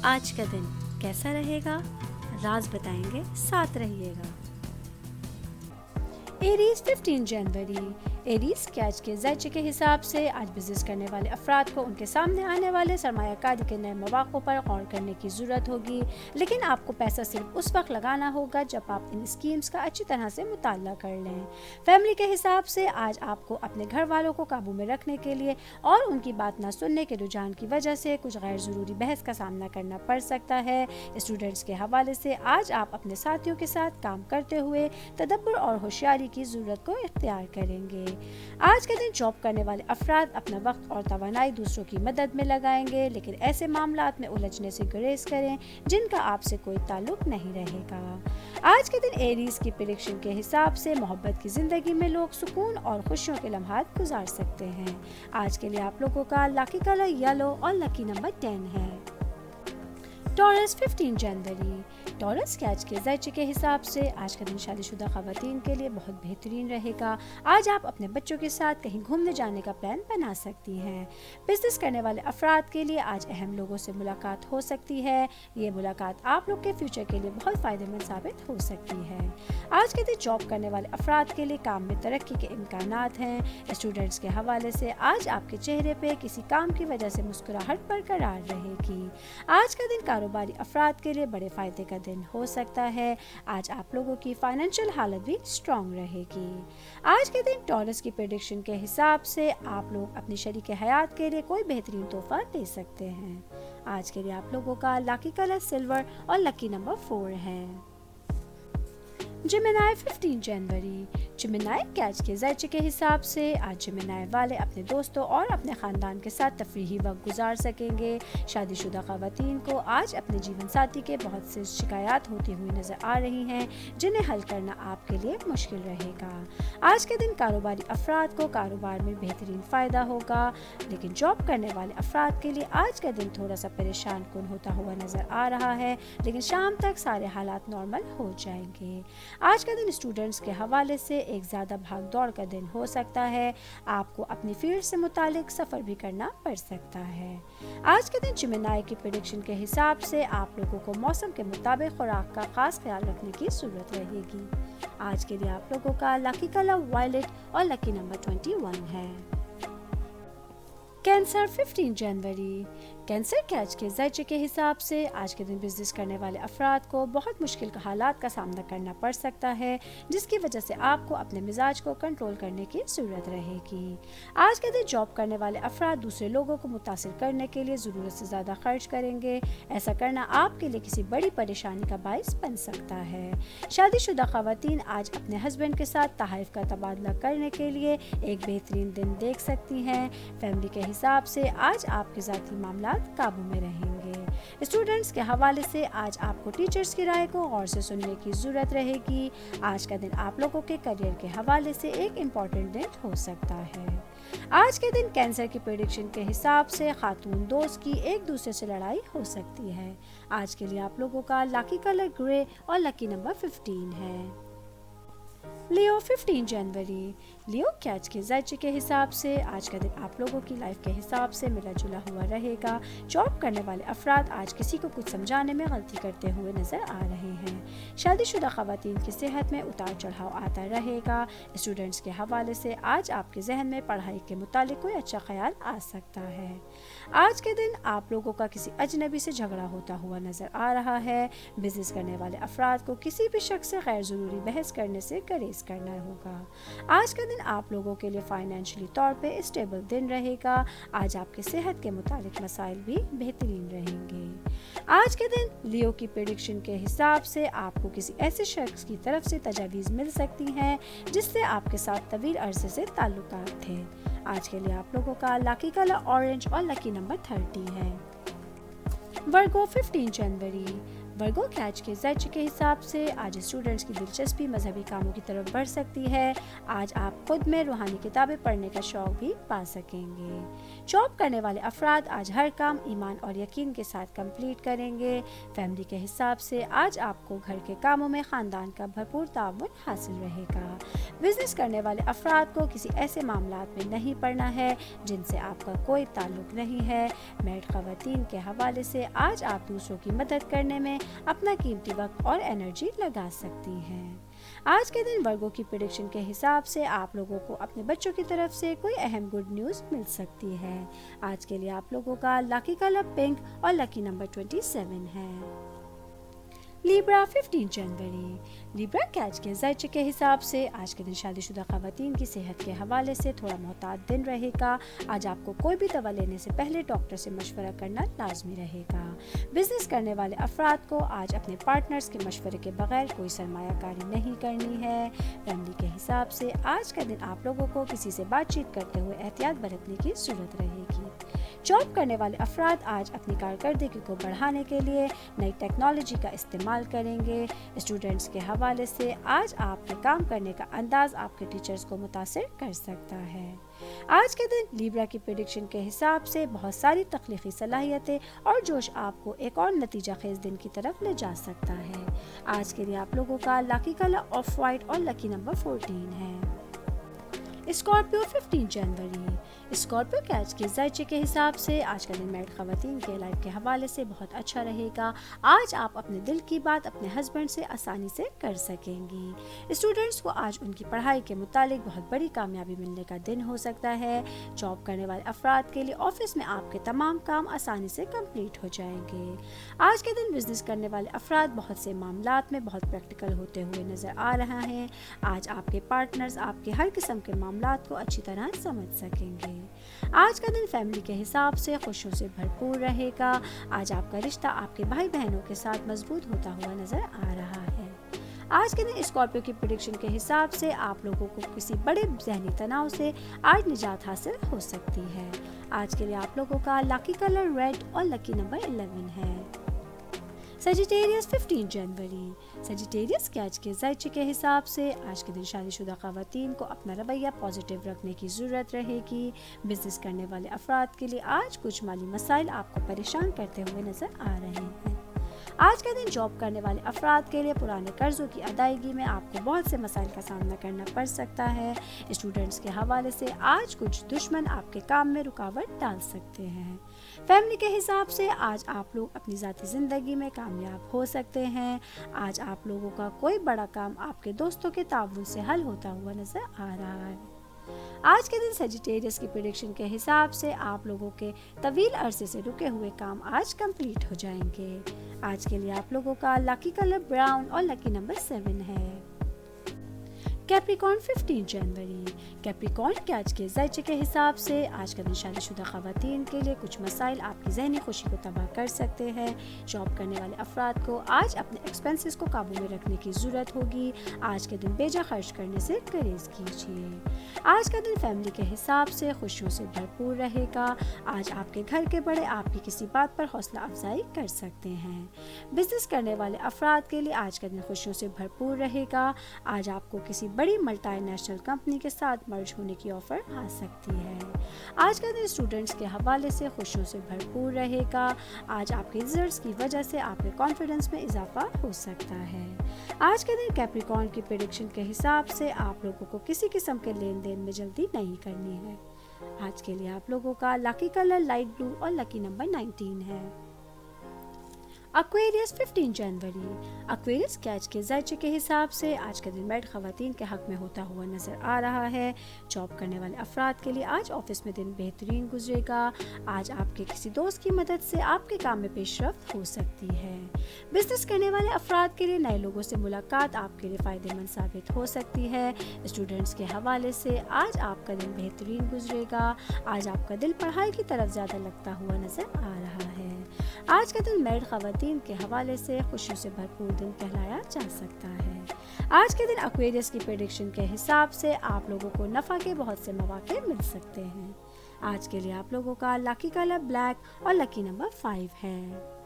آج کا دن کیسا رہے گا؟ راز بتائیں گے، ساتھ رہیے گا۔ ایریز 15 جنوری۔ ایریز کیچ کے ذائچے کے حساب سے آج بزنس کرنے والے افراد کو ان کے سامنے آنے والے سرمایہ کاری کے نئے مواقع پر غور کرنے کی ضرورت ہوگی، لیکن آپ کو پیسہ صرف اس وقت لگانا ہوگا جب آپ ان اسکیمز کا اچھی طرح سے مطالعہ کر لیں۔ فیملی کے حساب سے آج آپ کو اپنے گھر والوں کو قابو میں رکھنے کے لیے اور ان کی بات نہ سننے کے رجحان کی وجہ سے کچھ غیر ضروری بحث کا سامنا کرنا پڑ سکتا ہے۔ اسٹوڈنٹس کے حوالے سے آج آپ اپنے ساتھیوں کے ساتھ کام کرتے ہوئے تدبر اور ہوشیاری کی ضرورت کو اختیار کریں گے۔ آج کے دن جاب کرنے والے افراد اپنا وقت اور توانائی دوسروں کی مدد میں لگائیں گے، لیکن ایسے معاملات میں الجھنے سے گریز کریں جن کا آپ سے کوئی تعلق نہیں رہے گا۔ آج کے دن ایریز کی پریڈکشن کے حساب سے محبت کی زندگی میں لوگ سکون اور خوشیوں کے لمحات گزار سکتے ہیں۔ آج کے لیے آپ لوگوں کا لکی کلر یلو اور لکی نمبر 10 ہے۔ ٹورس 15 جنوری۔ ٹورس کیچ کے ذائچے کے حساب سے آج کا دن شادی شدہ خواتین کے لیے بہت بہترین رہے گا۔ آج آپ اپنے بچوں کے ساتھ کہیں گھومنے جانے کا پلان بنا سکتی ہیں۔ بزنس کرنے والے افراد کے لیے آج اہم لوگوں سے ملاقات ہو سکتی ہے۔ یہ ملاقات آپ لوگ کے فیوچر کے لیے بہت فائدہ مند ثابت ہو سکتی ہے۔ آج کے دن جاب کرنے والے افراد کے لیے کام میں ترقی کے امکانات ہیں۔ اسٹوڈنٹس کے حوالے سے آج آپ کے چہرے پہ کسی کام کی وجہ سے مسکراہٹ برقرار رہے گی۔ آج کا دن کاروباری افراد کے لیے بڑے فائدے کا دن ہو سکتا ہے۔ آج آپ لوگوں کی فائنینشیل حالت بھی اسٹرانگ رہے گی۔ آج کے دن ٹورس کی پریڈکشن کے حساب سے آپ لوگ اپنی شریک حیات کے لیے کوئی بہترین تحفہ دے سکتے ہیں۔ آج کے لیے آپ لوگوں کا لکی کلر سلور اور لکی نمبر 4 ہے۔ جیمنائی 15 جنوری۔ جیمنائی کیچ کے ذائچے کے حساب سے آج جیمنائی والے اپنے دوستوں اور اپنے خاندان کے ساتھ تفریحی وقت گزار سکیں گے۔ شادی شدہ خواتین کو آج اپنے جیون ساتھی کے بہت سے شکایات ہوتی ہوئی نظر آ رہی ہیں جنہیں حل کرنا آپ کے لیے مشکل رہے گا۔ آج کے دن کاروباری افراد کو کاروبار میں بہترین فائدہ ہوگا، لیکن جاب کرنے والے افراد کے لیے آج کا دن تھوڑا سا پریشان کن ہوتا ہوا نظر آ رہا ہے، لیکن شام تک سارے حالات نارمل ہو جائیں گے۔ آج کا دن اسٹوڈنٹس کے حوالے سے ایک زیادہ بھاگ دوڑ کا دن ہو سکتا ہے۔ آپ کو اپنی فیلڈ سے متعلق سفر بھی کرنا پڑ سکتا ہے۔ آج کے دن جیمنائی کی پریڈکشن کے حساب سے آپ لوگوں کو موسم کے مطابق خوراک کا خاص خیال رکھنے کی ضرورت رہے گی۔ آج کے لیے آپ لوگوں کا لکی کلر وائلٹ اور لکی نمبر 21 ہے۔ کینسر 15 جنوری۔ کینسر کیچ کے ذائچے کے حساب سے آج کے دن بزنس کرنے والے افراد کو بہت مشکل حالات کا سامنا کرنا پڑ سکتا ہے، جس کی وجہ سے آپ کو اپنے مزاج کو کنٹرول کرنے کی ضرورت رہے گی۔ آج کے دن جاب کرنے والے افراد دوسرے لوگوں کو متاثر کرنے کے لیے ضرورت سے زیادہ خرچ کریں گے۔ ایسا کرنا آپ کے لیے کسی بڑی پریشانی کا باعث بن سکتا ہے۔ شادی شدہ خواتین آج اپنے ہسبینڈ کے ساتھ تحائف کا تبادلہ کرنے کے لیے ایک بہترین دن دیکھ سکتی ہیں۔ فیملی کے حساب سے آج آپ کے ذاتی معاملات قابو میں رہیں گے۔ اسٹوڈنٹس کے حوالے سے آج آپ کو ٹیچرز کی رائے کو غور سے سننے کی ضرورت رہے گی۔ آج کا دن آپ لوگوں کے کیریئر کے حوالے سے ایک امپورٹنٹ دن ہو سکتا ہے۔ آج کے دن کینسر کی پریڈکشن کے حساب سے خاتون دوست کی ایک دوسرے سے لڑائی ہو سکتی ہے۔ آج کے لیے آپ لوگوں کا لکی کلر گرے اور لکی نمبر 15 ہے۔ لیو 15 جنوری۔ لیو کیچ کے ذائچے کے حساب سے آج کا دن آپ لوگوں کی لائف کے حساب سے ملا جلا ہوا رہے گا۔ جاب کرنے والے افراد آج کسی کو کچھ سمجھانے میں غلطی کرتے ہوئے نظر آ رہے ہیں۔ شادی شدہ خواتین کی صحت میں اتار چڑھاؤ آتا رہے گا۔ اسٹوڈنٹس کے حوالے سے آج آپ کے ذہن میں پڑھائی کے متعلق کوئی اچھا خیال آ سکتا ہے۔ آج کے دن آپ لوگوں کا کسی اجنبی سے جھگڑا ہوتا ہوا نظر آ رہا ہے۔ بزنس کرنے والے افراد کو کسی بھی شخص سے غیر ضروری بحث کرنے سے گریز کرنا ہوگا۔ آج کا دن آپ لوگوں کے لیے فائنینشلی طور پہ اسٹیبل دن رہے گا۔ آج آپ کے صحت کے متعلق مسائل بھی بہترین رہیں گے۔ آج کے دن لیو کی پریڈکشن کے حساب سے آپ کو کسی ایسے شخص کی طرف سے تجاویز مل سکتی ہیں جس سے آپ کے ساتھ طویل عرصے سے تعلقات تھے۔ آج کے لیے آپ لوگوں کا لکی کلر اورنج اور لکی نمبر 30 ہے۔ ورگو 15 جنوری۔ वर्गो कैच के ज़ायचे के हिसाब से आज स्टूडेंट्स की दिलचस्पी मजहबी कामों की तरफ बढ़ सकती है। आज आप खुद में रूहानी किताबें पढ़ने का शौक भी पा सकेंगे। जॉब करने वाले अफराद आज हर काम ईमान और यकीन के साथ कंप्लीट करेंगे। फैमिली के हिसाब से आज आपको घर के कामों में ख़ानदान का भरपूर ताउन हासिल रहेगा। बिजनेस करने वाले अफराद को किसी ऐसे मामलात में नहीं पड़ना है जिनसे आपका कोई ताल्लुक नहीं है। मैरिड ख़वातीन के हवाले से आज आप दूसरों की मदद करने में अपना कीमती वक्त और एनर्जी लगा सकती हैं। आज के दिन वर्गों की प्रेडिक्शन के हिसाब से आप लोगों को अपने बच्चों की तरफ से कोई अहम गुड न्यूज़ मिल सकती है। आज के लिए आप लोगों का लकी कलर पिंक और लकी नंबर 27 है। लिब्रा 15 जनवरी। लिब्रा कैच के ज़ायचे के हिसाब से आज के दिन शादीशुदा ख़वातीन की सेहत के हवाले से थोड़ा मोहतात दिन रहेगा। आज आपको कोई भी दवा लेने से पहले डॉक्टर से मशवरा करना लाजमी रहेगा। बिजनेस करने वाले अफराद को आज अपने पार्टनर्स के मशवरे के बगैर कोई सरमायाकारी नहीं करनी है। फैमिली के हिसाब से आज का दिन आप लोगों को किसी से बातचीत करते हुए एहतियात बरतने की ज़रूरत रहेगी। जॉब करने वाले अफराद आज अपनी कारकर्दगी को बढ़ाने के लिए नई टेक्नोलॉजी का इस्तेमाल करेंगे। स्टूडेंट्स के हवाले से आज आपके काम करने का अंदाज आपके टीचर्स को मुतासिर कर सकता है। आज के दिन लिब्रा की प्रेडिक्शन के हिसाब से बहुत सारी तख्लीकी सलाहियतें और जोश आपको एक और नतीजा खेज दिन की तरफ ले जा सकता है। आज के लिए आप लोगों का लकी कलर ऑफ वाइट और लकी नंबर 14 है। स्कॉर्पियो 15 जनवरी। स्कॉर्पियो कैच के ज़ायचे के हिसाब से आज का दिन मैरिड ख़वातीन के लाइफ के हवाले से बहुत अच्छा रहेगा। आज आप अपने दिल की बात अपने हस्बैंड से आसानी से कर सकेंगी। स्टूडेंट्स को आज उनकी पढ़ाई के मुतालिक बहुत बड़ी कामयाबी मिलने का दिन हो सकता है। जॉब करने वाले अफराद के लिए ऑफिस में आपके तमाम काम आसानी से कंप्लीट हो जाएंगे। आज के दिन बिजनेस करने वाले अफराद बहुत से मामलात में बहुत प्रैक्टिकल होते हुए नज़र आ रहा है। आज आपके पार्टनर्स आपके हर किस्म के मामलात को अच्छी तरह समझ सकेंगे। आज का दिन फैमिली के हिसाब से खुशियों से भरपूर रहेगा। आज आपका रिश्ता आपके भाई बहनों के साथ मजबूत होता हुआ नजर आ रहा है। आज के दिन स्कॉर्पियो की प्रेडिक्शन के हिसाब से आप लोगों को किसी बड़े ज़हनी तनाव से आज निजात हासिल हो सकती है। आज के लिए आप लोगों का लकी कलर रेड और लकी नंबर 11 है। सजिटेरियस 15 जनवरी। सजिटेरियस कैच के ज़ायचे के हिसाब से आज के दिन शादीशुदा ख़वातीन को अपना रवैया पॉजिटिव रखने की ज़रूरत रहेगी। बिजनेस करने वाले अफराद के लिए आज कुछ माली मसाइल आपको परेशान करते हुए नज़र आ रहे हैं। आज का दिन जॉब करने वाले अफराद के लिए पुराने कर्जों की अदायगी में आपको बहुत से मसाइल का सामना करना पड़ सकता है। स्टूडेंट्स के हवाले से आज कुछ दुश्मन आपके काम में रुकावट डाल सकते हैं। फैमिली के हिसाब से आज आप लोग अपनी ज़ाती ज़िंदगी में कामयाब हो सकते हैं। आज आप लोगों का कोई बड़ा काम आपके दोस्तों के ताउन से हल होता हुआ नजर आ रहा है। आज के दिन सजिटेरियस की प्रेडिक्शन के हिसाब से आप लोगों के तवील अरसे से रुके हुए काम आज कंप्लीट हो जाएंगे। आज के लिए आप लोगों का लकी कलर ब्राउन और लकी नंबर 7 है। कैप्रिकॉर्न 15 जनवरी। कैप्रिकॉर्न कैच के ज़ायचे के हिसाब से आज का दिन शादीशुदा ख़वातीन के लिए कुछ मसाइल आपकी ज़हनी खुशी को तबाह कर सकते हैं। जॉब करने वाले अफराद को आज अपने एक्सपेंसेस को काबू में रखने की ज़रूरत होगी। आज के दिन बेजा खर्च करने से परहेज़ कीजिए। आज का दिन फैमिली के हिसाब से खुशियों से भरपूर रहेगा। आज आपके घर के बड़े आपकी किसी बात पर हौसला अफजाई कर सकते हैं। बिजनेस करने वाले अफराद के लिए आज का दिन खुशियों से भरपूर रहेगा। आज आपको किसी बड़ी मल्टीनेशनल कंपनी के साथ मर्ज होने की ऑफर आ सकती है। आज का दिन स्टूडेंट्स के हवाले से खुशियों से भरपूर रहेगा। आज आपके रिजल्ट्स की वजह से आपके कॉन्फिडेंस में इजाफा हो सकता है। आज के दिन कैप्रिकॉर्न की प्रेडिक्शन के हिसाब से आप लोगों को किसी किस्म के लेन देन में जल्दी नहीं करनी है। आज के लिए आप लोगों का लकी कलर लाइट ब्लू और लकी नंबर 19 है। एक्वेरियस 15 जनवरी। एक्वेरियस कैच के ज़ायचे के हिसाब से आज का दिन मैरिड ख़वातीन के हक में होता हुआ नज़र आ रहा है। जॉब करने वाले अफराद के लिए आज ऑफिस में दिन बेहतरीन गुजरेगा। आज आपके किसी दोस्त की मदद से आपके काम में पेशरफ्त हो सकती है। बिजनेस करने वाले अफराद के लिए नए लोगों से मुलाकात आपके लिए फ़ायदेमंद साबित हो सकती है। स्टूडेंट्स के हवाले से आज आपका दिन बेहतरीन गुजरेगा। आज आपका दिल पढ़ाई की तरफ ज़्यादा लगता हुआ नज़र आ रहा है। आज का दिन मैरिड ख़वातीन के हवाले से खुशियों से भरपूर दिन कहलाया जा सकता है। आज के दिन एक्वेरियस की प्रेडिक्शन के हिसाब से आप लोगों को नफ़ा के बहुत से मौके मिल सकते हैं। आज के लिए आप लोगों का लकी कलर ब्लैक और लकी नंबर 5 है।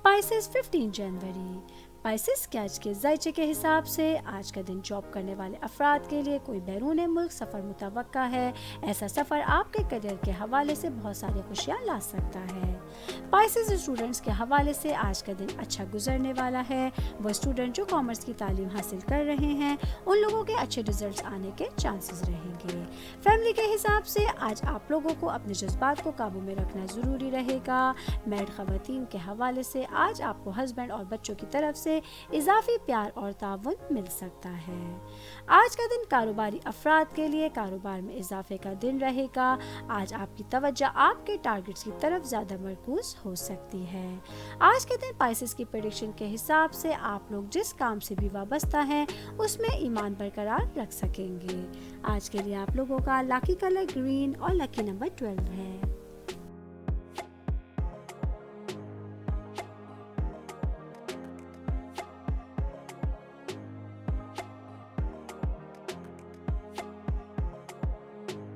पाइसेस 15 जनवरी। पाइसेस के आज के जायचे के हिसाब से आज का दिन जॉब करने वाले अफराद के लिए कोई बैरून मुल्क सफ़र मुतवक्का है। ऐसा सफ़र आपके करियर के हवाले से बहुत सारी खुशियाँ ला सकता है। पाइसेस स्टूडेंट्स के हवाले से आज का दिन अच्छा गुजरने वाला है। वो स्टूडेंट जो कॉमर्स की तालीम हासिल कर रहे हैं उन लोगों के अच्छे रिजल्ट्स आने के चांसेस रहेंगे। फैमिली के हिसाब से आज आप लोगों को अपने जज्बात को काबू में रखना ज़रूरी रहेगा। मैरिड ख़वातीन के हवाले से आज आपको हस्बैंड और बच्चों की तरफ से इजाफी प्यार और ताउन मिल सकता है। आज का दिन कारोबारी अफराद के लिए कारोबार में इजाफे का दिन रहेगा। आज आपकी तवज्जो आपके टारगेट्स की तरफ ज़्यादा मरकूज हो सकती है। आज के दिन पाइसेस की प्रेडिक्शन के हिसाब से आप लोग जिस काम से भी वाबस्ता हैं उसमें ईमान बरकरार रख सकेंगे। आज के लिए आप लोगों का लकी कलर ग्रीन और लकी नंबर 12 है।